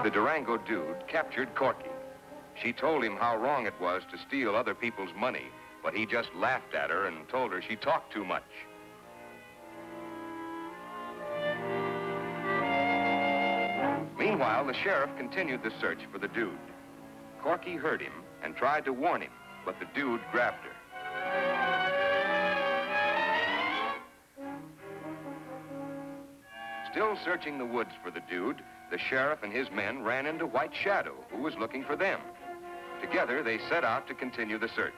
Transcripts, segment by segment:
The Durango dude captured Corky. She told him how wrong it was to steal other people's money, but he just laughed at her and told her she talked too much. Meanwhile, the sheriff continued the search for the dude. Corky heard him and tried to warn him, but the dude grabbed her. Still searching the woods for the dude, the sheriff and his men ran into White Shadow, who was looking for them. Together, they set out to continue the search.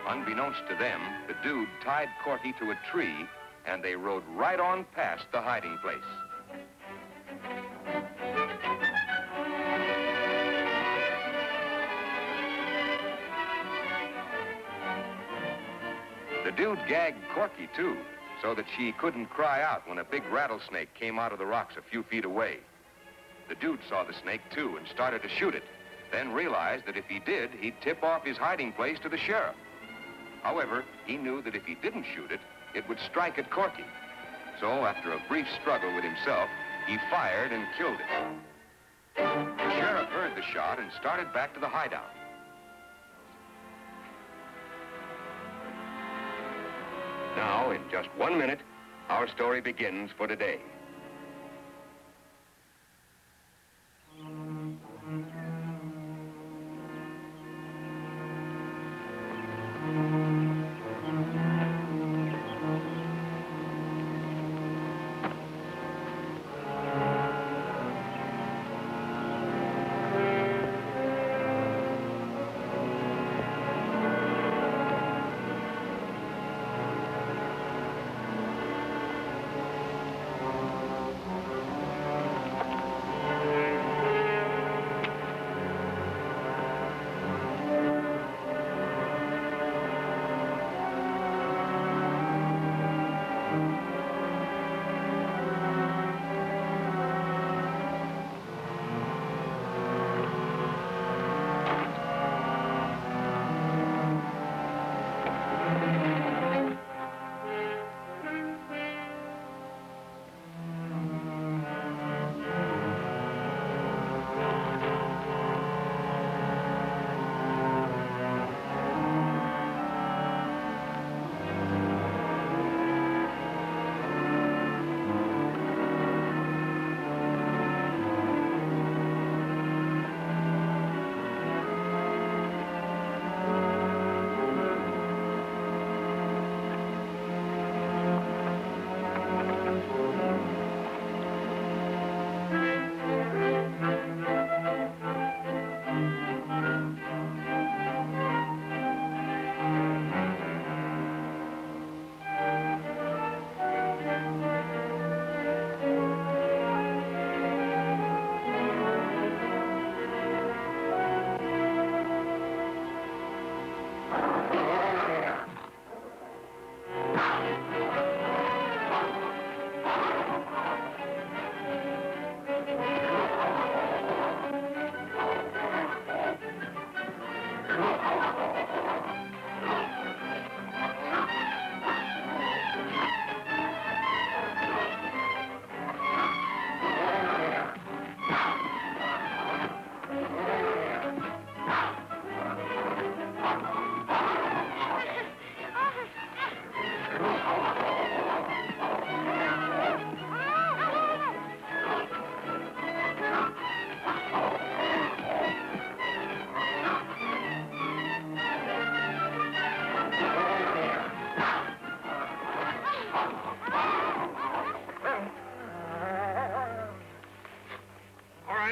Unbeknownst to them, the dude tied Corky to a tree, and they rode right on past the hiding place. The dude gagged Corky, too, so that she couldn't cry out when a big rattlesnake came out of the rocks a few feet away. The dude saw the snake, too, and started to shoot it, then realized that if he did, he'd tip off his hiding place to the sheriff. However, he knew that if he didn't shoot it, it would strike at Corky. So, after a brief struggle with himself, he fired and killed it. The sheriff heard the shot and started back to the hideout. Now, in just 1 minute, our story begins for today.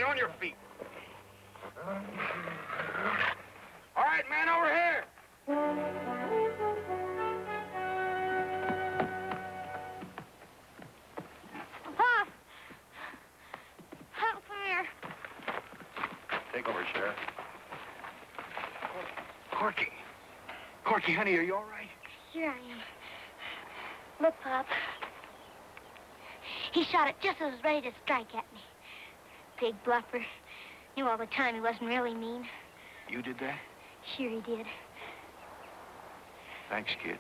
On your feet. All right, man, over here. Pop! Help here. Take over, Sheriff. Corky. Corky, honey, are you all right? Here I am. Look, Pop. He shot it just as it was ready to strike at me. Big bluffer. Knew all the time he wasn't really mean. You did that? Sure he did. Thanks, kid.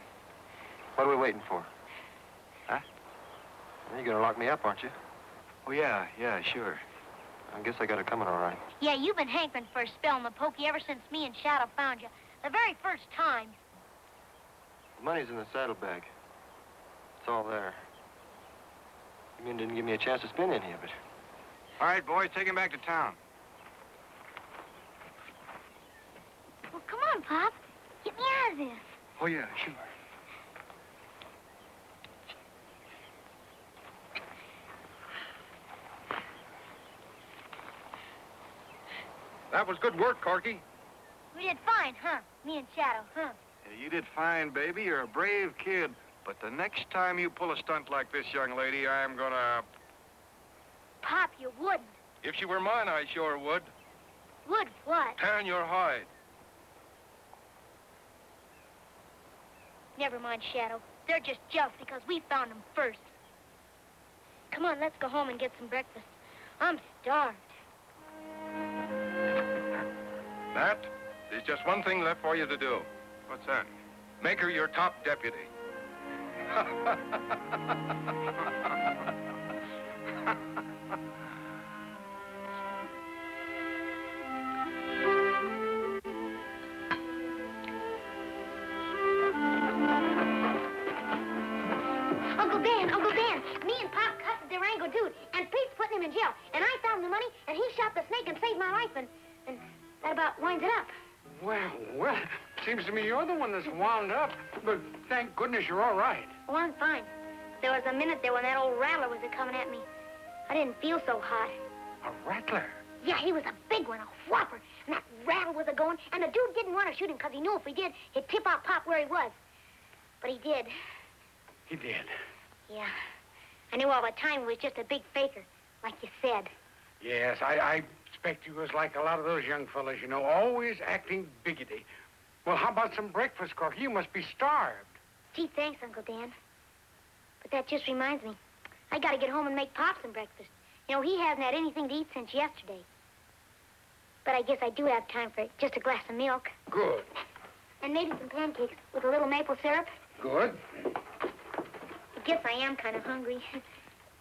What are we waiting for? Huh? You're gonna lock me up, aren't you? Oh, yeah, sure. I guess I got it coming all right. Yeah, you've been hankering for a spell in the pokey ever since me and Shadow found you. The very first time. The money's in the saddlebag. It's all there. You mean didn't give me a chance to spend any of it? All right, boys, take him back to town. Well, come on, Pop. Get me out of this. Oh, yeah, sure. That was good work, Corky. We did fine, huh? Me and Shadow, huh? Yeah, you did fine, baby. You're a brave kid. But the next time you pull a stunt like this, young lady, I'm gonna... Pop, you wouldn't. If she were mine, I sure would. Would what? Tan your hide. Never mind, Shadow. They're just jealous because we found them first. Come on, let's go home and get some breakfast. I'm starved. That is just one thing left for you to do. What's that? Make her your top deputy. Uncle Dan, me and Pop cut the Durango dude, and Pete's putting him in jail. And I found the money, and he shot the snake and saved my life, and that about winds it up. Well, seems to me you're the one that's wound up. But thank goodness you're all right. Oh, I'm fine. There was a minute there when that old rattler was coming at me. I didn't feel so hot. A rattler? Yeah, he was a big one, a whopper. And that rattle was a-going, and the dude didn't want to shoot him because he knew if he did, he'd tip off Pop where he was. But he did. He did? Yeah. I knew all the time he was just a big faker, like you said. Yes, I expect you was like a lot of those young fellas, you know, always acting biggity. Well, how about some breakfast, Corky? You must be starved. Gee, thanks, Uncle Dan. But that just reminds me. I gotta get home and make Pop some breakfast. You know, he hasn't had anything to eat since yesterday. But I guess I do have time for just a glass of milk. Good. And maybe some pancakes with a little maple syrup. Good. I guess I am kind of hungry.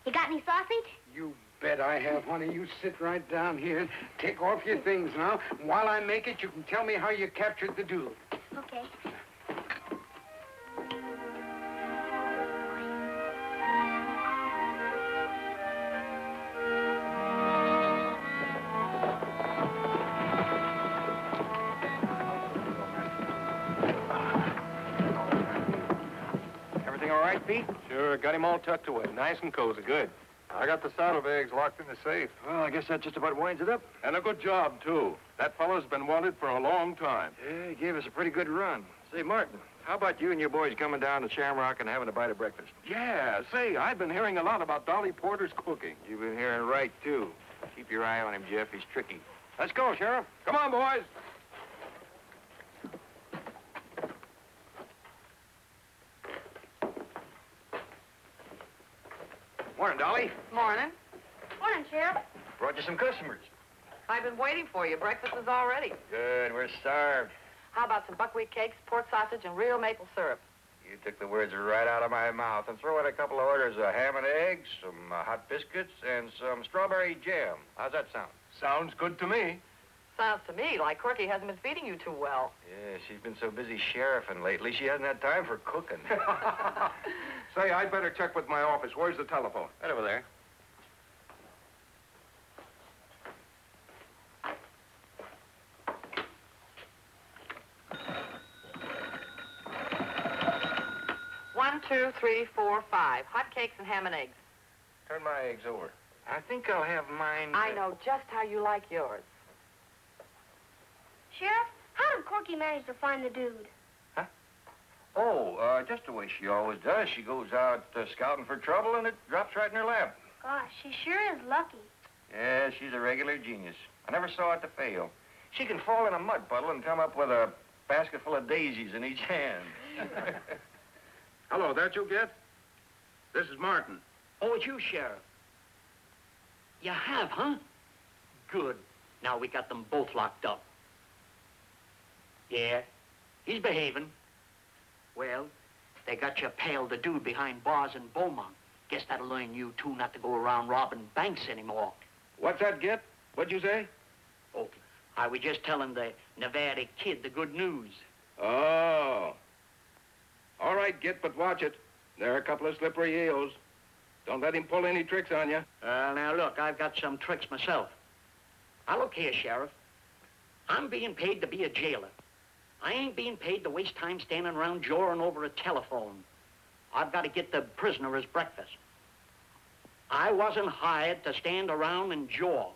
You got any sausage? You bet I have, honey. You sit right down here and take off your things now. While I make it, you can tell me how you captured the dude. Okay. Everything all right, Pete? Sure, got him all tucked away. Nice and cozy. Good. I got the saddlebags locked in the safe. Well, I guess that just about winds it up. And a good job, too. That fellow's been wanted for a long time. Yeah, he gave us a pretty good run. Say, Martin, how about you and your boys coming down to Shamrock and having a bite of breakfast? Yeah, say, I've been hearing a lot about Dolly Porter's cooking. You've been hearing right, too. Keep your eye on him, Jeff. He's tricky. Let's go, Sheriff. Come on, boys. Morning, Dolly. Morning. Morning, Sheriff. Brought you some customers. I've been waiting for you. Breakfast is all ready. Good, we're starved. How about some buckwheat cakes, pork sausage, and real maple syrup? You took the words right out of my mouth. And throw in a couple of orders of ham and eggs, some hot biscuits, and some strawberry jam. How's that sound? Sounds good to me. Sounds to me like Corky hasn't been feeding you too well. Yeah, she's been so busy sheriffing lately, she hasn't had time for cooking. Say, I'd better check with my office. Where's the telephone? Right over there. One, two, three, four, five. Hot cakes and ham and eggs. Turn my eggs over. I think I'll have mine... I know just how you like yours. Sheriff, how did Corky manage to find the dude? Oh, just the way she always does. She goes out scouting for trouble, and it drops right in her lap. Gosh, she sure is lucky. Yeah, she's a regular genius. I never saw it to fail. She can fall in a mud puddle and come up with a basket full of daisies in each hand. Hello, that you get? This is Martin. Oh, it's you, Sheriff. You have, huh? Good. Now we got them both locked up. Yeah, he's behaving. Well, they got your pal, the dude behind bars in Beaumont. Guess that'll learn you two not to go around robbing banks anymore. What's that, Git? What'd you say? Oh, I was just telling the Nevada kid the good news. Oh. All right, Git, but watch it. There are a couple of slippery eels. Don't let him pull any tricks on you. Now, look, I've got some tricks myself. Now, look here, Sheriff. I'm being paid to be a jailer. I ain't being paid to waste time standing around jawing over a telephone. I've got to get the prisoner his breakfast. I wasn't hired to stand around and jaw.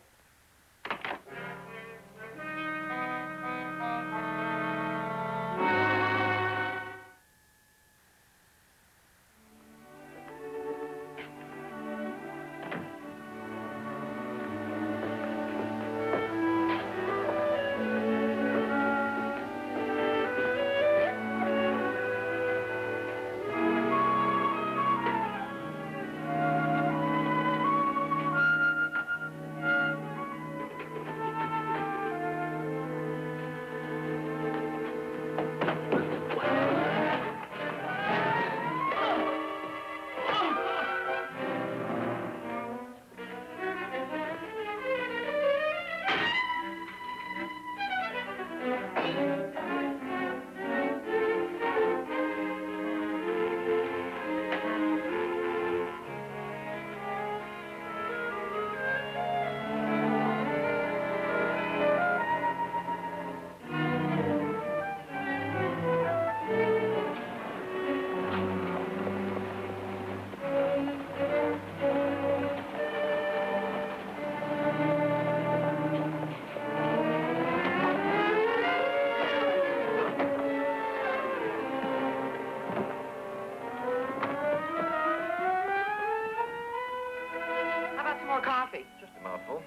Coffee. Just a mouthful.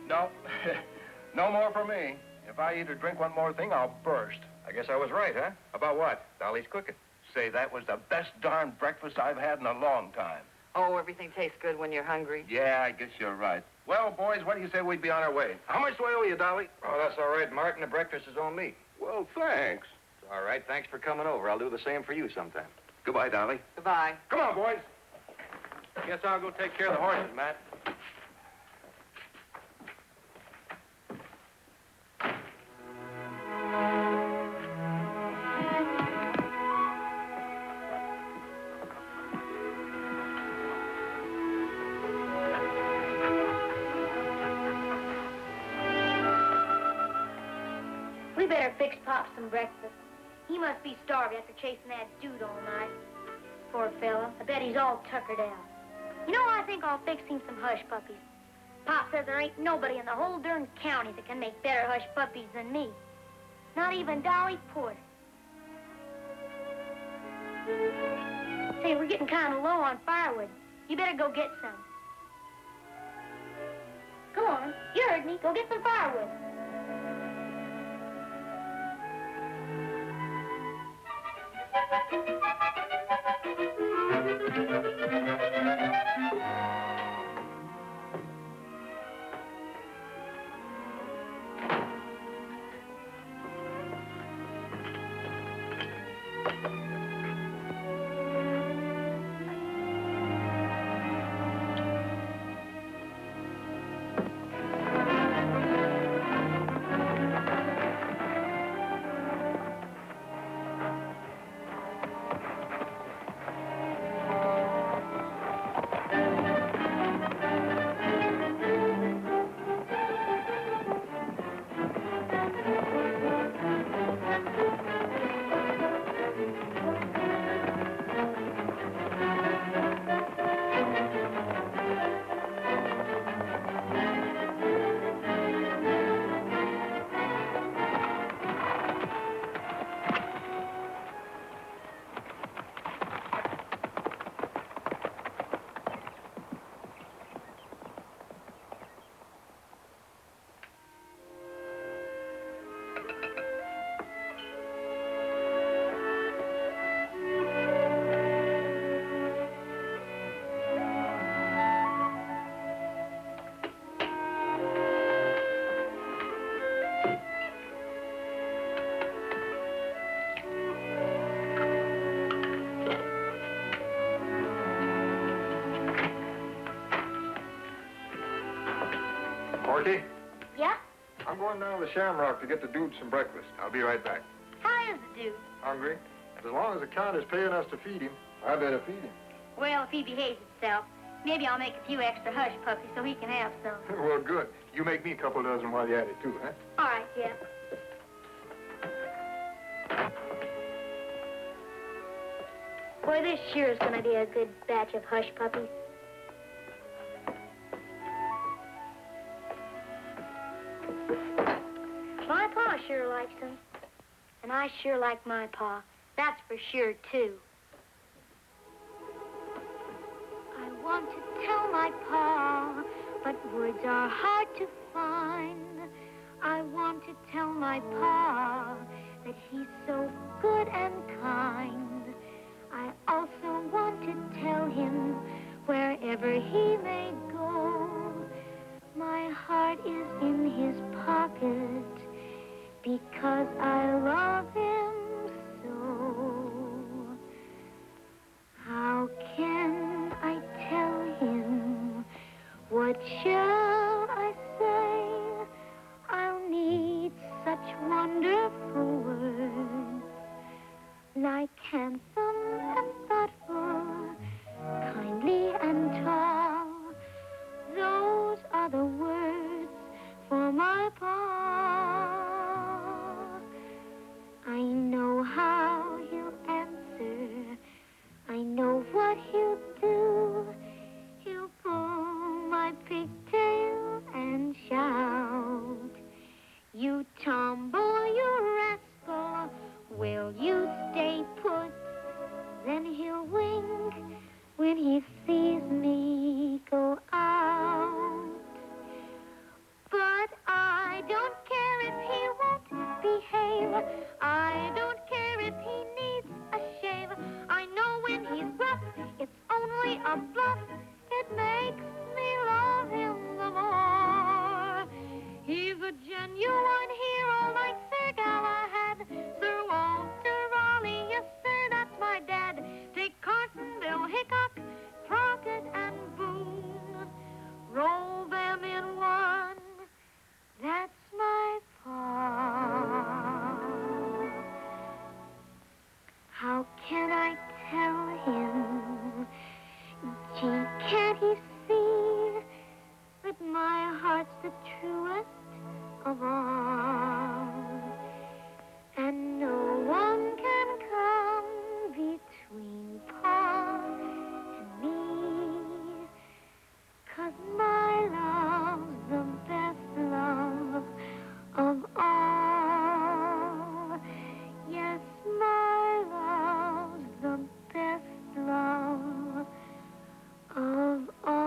No. No more for me. If I eat or drink one more thing, I'll burst. I guess I was right, huh? About what? Dolly's cooking. Say, that was the best darn breakfast I've had in a long time. Oh, everything tastes good when you're hungry. Yeah, I guess you're right. Well, boys, what do you say we be on our way? How much do I owe you, Dolly? Oh, that's all right, Martin. The breakfast is on me. Well, thanks. It's all right. Thanks for coming over. I'll do the same for you sometime. Goodbye, Dolly. Goodbye. Come on, boys. Guess I'll go take care of the horses, Matt. We better fix Pop some breakfast. He must be starved after chasing that dude all night. Poor fellow. I bet he's all tuckered out. You know, I think I'll fix him some hush puppies. Pop says there ain't nobody in the whole darn county that can make better hush puppies than me. Not even Dolly Porter. Say, we're getting kind of low on firewood. You better go get some. Go on. You heard me. Go get some firewood. Corky, Yeah? I'm going down to the Shamrock to get the dude some breakfast. I'll be right back. How is the dude? Hungry? And as long as the count is paying us to feed him, I better feed him. Well, if he behaves himself, maybe I'll make a few extra hush puppies so he can have some. Well, good. You make me a couple dozen while you're at it, too, huh? All right, Jeff. Boy, this sure is going to be a good batch of hush puppies. My pa sure likes them. And I sure like my pa. That's for sure, too. I want to tell my pa, but words are hard to find. I want to tell my pa that he's so good and kind. I also want to tell him wherever he may go, my heart is in his pocket because I love him so. How can I tell him? What shall I say? I'll need such wonderful words, like handsome and thoughtful, kindly and tall. Those are the words for my pa. I know how he'll answer. I know what he'll do. He'll pull my pigtail and shout, "You tomboy, you rascal, will you stay put?" Then he'll wink when he sees me go out. But I don't care if he won't behave. I don't care if he needs a shave. I know when he's rough, it's only a bluff. It makes me love him the more. He's a genuine hero like Sir Galahad, Sir Walter Raleigh, yes sir, that's my dad. Take Cartonville, Hickok, Crockett, and Boone. Roll them in one, that's my pa. How can I tell him? Gee, can't he see that my heart's the truest of all? And no one can come between pa and me, 'cause my love's the best love of all. Yes, my love's the best love of all.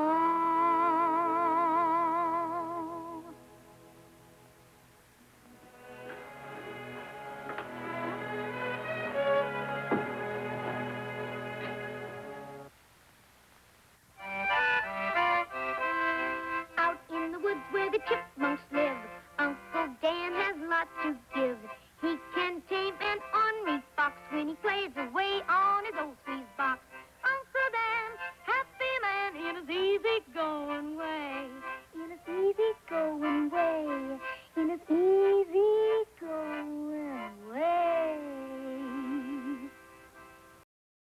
Out in the woods where the chipmunks live, Uncle Dan has lots to give. He can tame an ornery fox when he plays away.